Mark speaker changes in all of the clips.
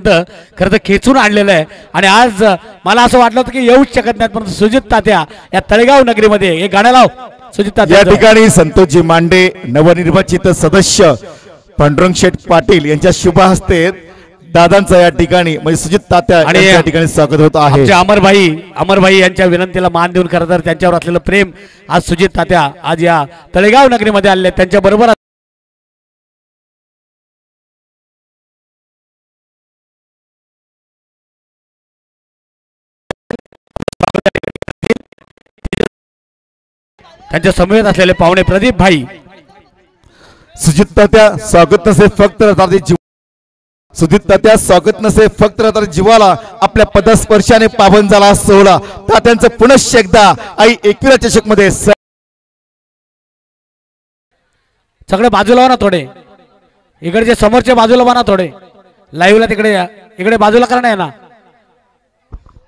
Speaker 1: पर्यंत खरं तर खेचून आणलेलं आहे आणि आज मला असं वाटलं होतं की येऊच शकत नाहीत, परंतु सुजित तात्या या तळेगाव नगरीमध्ये हे गाणं लाव सुजित तात्या.
Speaker 2: या ठिकाणी संतोषजी मांडे नवनिर्वाचित सदस्य पांडुरंग शेठ पाटील यांच्या शुभ हस्ते दादांचा या ठिकाणी म्हणजे सुजित तात्या या ठिकाणी स्वागत होत आहे.
Speaker 1: अमरभाई यांच्या विनंतीला मान देऊन खरं तर त्यांच्यावर असलेलं प्रेम आज सुजित तात्या आज या तळेगाव नगरीमध्ये आले. त्यांच्या बरोबर त्यांच्या समवेत असलेले पाहुणे प्रदीप भाई.
Speaker 2: सुजित तात्या स्वागत नसे फक्त सुजित तात्या स्वागत नसे फक्त जीवाला आपल्या पदस्पर्शाने पावन झाला सोहळा तात्यांचं पुनश्च एकदा आई एकविरा चषक मध्ये.
Speaker 1: सगळे बाजूला हो ना थोडे, इकडचे समोरच्या बाजूला बना थोडे, लाईव्हला तिकडे या, इकडे बाजूला करा ना.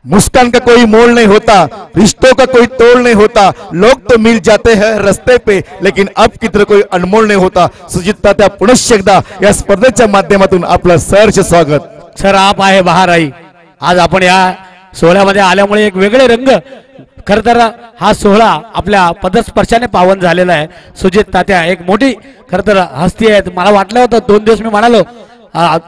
Speaker 2: मुस्कान का कोई मोल नहीं होता, रिश्तों का कोई तोड़ नहीं होता, लोग तो मिल जाते हैं रस्ते पे लेकिन अब की तरह कोई अनमोल नहीं होता. सुजित तात्या पुनश्च एकदा या स्पर्धेच्या माध्यमातून आपलं सहर्ष स्वागत.
Speaker 1: सर आप आहे बहार आई. आज आपण या सोहळ्यामध्ये आल्यामुळे एक वेगळे रंग, खर तर हा सोहळा आपल्या पदस्पर्शाने पावन झालेला आहे. सुजित तात्या एक मोठी खर तर हस्ती आहेत. मला वाटलं होतं 2 दिवस मी म्हणालो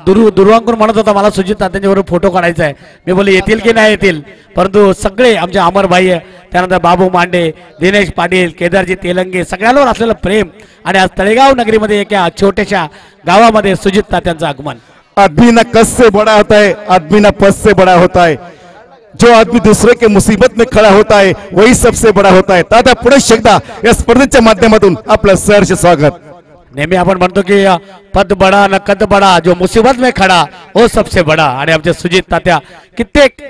Speaker 1: दुर्वांकून म्हणत होता मला सुजित तात्यांच्या बरोबर फोटो काढायचा आहे. मी बोलले येतील की नाही येतील, परंतु सगळे आमचे अमरभाई त्यानंतर बाबू मांडे, दिनेश पाटील, केदारजी तेलंगे सगळ्यांवर असलेलं प्रेम आणि आज तळेगाव नगरीमध्ये एका छोट्याशा गावामध्ये सुजित तात्यांचं आगमन.
Speaker 2: आदमी ना कस से बड़ा होता है, आदमी ना पद से बड़ा होता है. जो आदमी दूसरे के मुसीबत में खड़ा होता है वही सबसे बड़ा होता है. तात्या पुनश्च एकदा या स्पर्धेच्या माध्यमातून आपलं सहर्ष स्वागत.
Speaker 1: नेहमी आपण म्हणतो की पद बडा न कद बडा, जो मुसीबत में खडा वो सबसे बडा. आणि आमचे सुजित तात्या कित्येक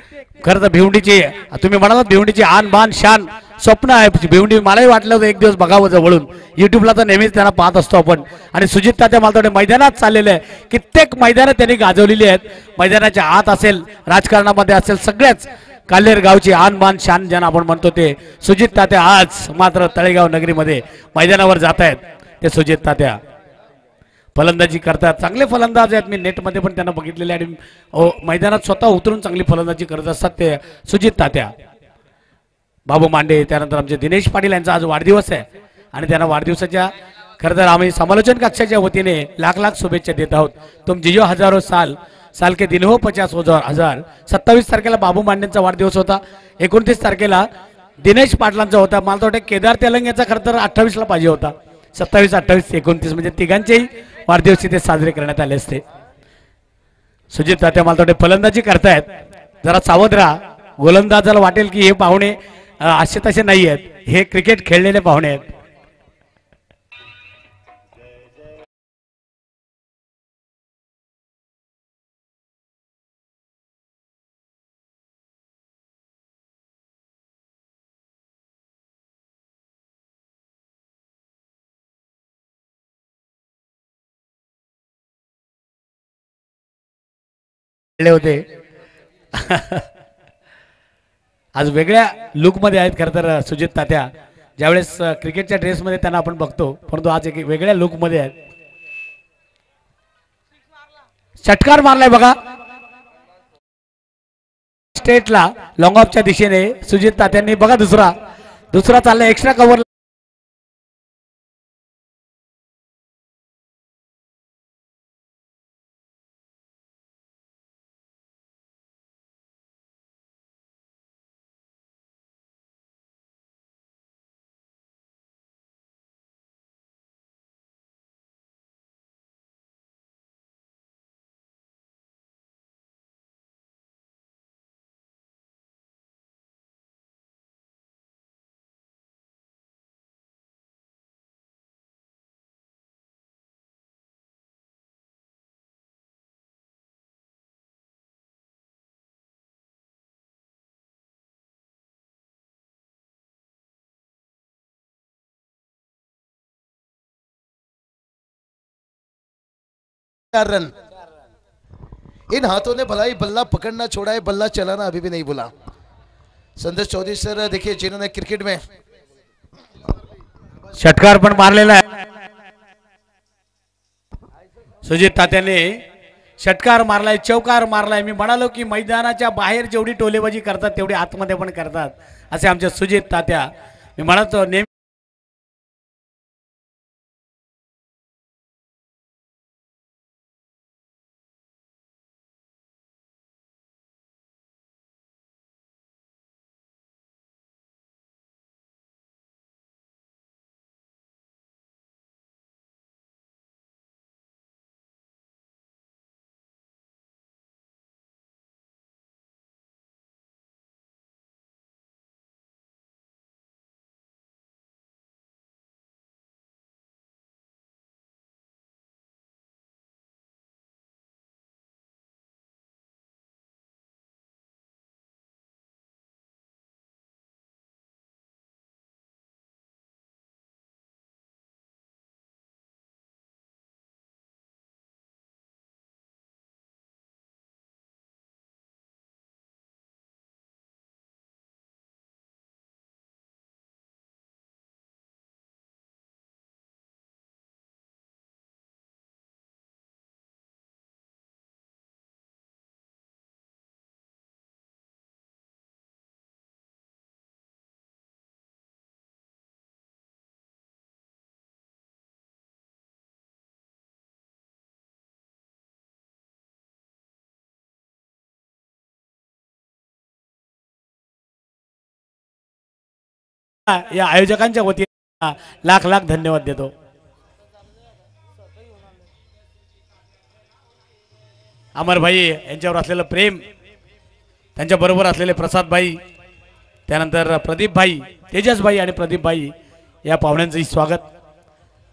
Speaker 1: खरं तर भिवंडीची, तुम्ही म्हणालात भिवंडीची आन बान शान स्वप्न आहे भिवंडी. मलाही वाटलं होतं एक दिवस बघावं जवळून, युट्यूबला तर नेहमीच त्यांना पाहत असतो आपण. आणि सुजित तात्या मला थोडे मैदानात चाललेले आहे, कित्येक मैदानं त्यांनी गाजवलेली आहेत. मैदानाच्या आत असेल, राजकारणामध्ये असेल, सगळ्याच काल्हेर गावची आन बान शान ज्यांना आपण म्हणतो ते सुजित तात्या आज मात्र तळेगाव नगरीमध्ये मैदानावर जात आहेत. ते सुजित तात्या फलंदाजी करतात, चांगले फलंदाज आहेत. मी नेटमध्ये पण त्यांना बघितलेले आणि मैदानात स्वतः उतरून चांगली फलंदाजी करत असतात ते सुजित तात्या. बाबू मांडे, त्यानंतर आमचे दिनेश पाटील यांचा आज वाढदिवस आहे आणि त्यांना वाढदिवसाच्या खरं तर आम्ही समालोचन कक्षाच्या वतीने लाख लाख शुभेच्छा देत आहोत. तुम जियो हजारो साल के दिन हो 50,000. 27 तारखेला बाबू मांडेंचा वाढदिवस होता, 29 तारखेला दिनेश पाटलांचा होता. मला वाटतं केदार तेलंगेचा खरं तर 28ला पाहिजे होता. 27, 28, 29 म्हणजे तिघांचेही वाढदिवस इथे साजरे करण्यात आले असते. सुजित तात्या मला वाटते फलंदाजी करतायत, जरा सावध राहा. गोलंदाजाला वाटेल की हे पाहुणे असे तसे नाही आहेत, हे क्रिकेट खेळलेले पाहुणे आहेत. होते आज वेगळ्या लुक मध्ये आहेत खरं तर सुजित तात्या. ज्यावेळेस क्रिकेटच्या ड्रेस मध्ये त्यांना आपण बघतो, परंतु आज एक वेगळ्या लुक मध्ये आहेत. षटकार मारलाय बघा स्टेटला लॉंग ऑफच्या दिशेने सुजित तात्यांनी. बघा दुसरा चाललाय एक्स्ट्रा कव्हर.
Speaker 3: रन इन हाथों ने भलाई बल्ला पकड़ना छोड़ा है, बल्ला चलाना अभी भी नहीं भूला. संदेश चौधरी सर देखिए जिन्होंने क्रिकेट में
Speaker 1: षटकार पण मारलेला आहे. सुजित तात्याने षटकार मारलाय, चौकार मारलाय. मी म्हणालो की मैदानाच्या बाहेर जेवढी टोलेबाजी करतात तेवढी आतमध्ये पण करतात असे आमचे सुजित तात्या. मी म्हणतो नेहमी या आयोजकांच्या वतीने लाख लाख धन्यवाद देतो. अमर भाई यांच्यावर असलेलं प्रेम, त्यांच्या बरोबर असलेले प्रसाद भाई, त्यानंतर प्रदीप भाई, तेजस भाई आणि प्रदीप भाई या पाहुण्यांचं स्वागत.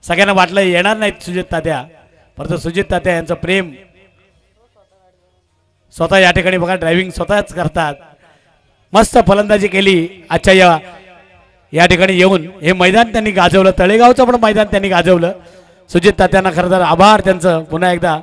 Speaker 1: सगळ्यांना वाटलं येणार नाहीत सुजित तात्या, परंतु सुजित तात्या यांचं प्रेम स्वतः या ठिकाणी बघा ड्रायव्हिंग स्वतःच करतात. मस्त फलंदाजी केली आजच्या या ठिकाणी येऊन. हे मैदान त्यांनी गाजवलं, तळेगावचं पण मैदान त्यांनी गाजवलं. सुजित तात्यांना खरं तर आभार त्यांचं पुन्हा एकदा.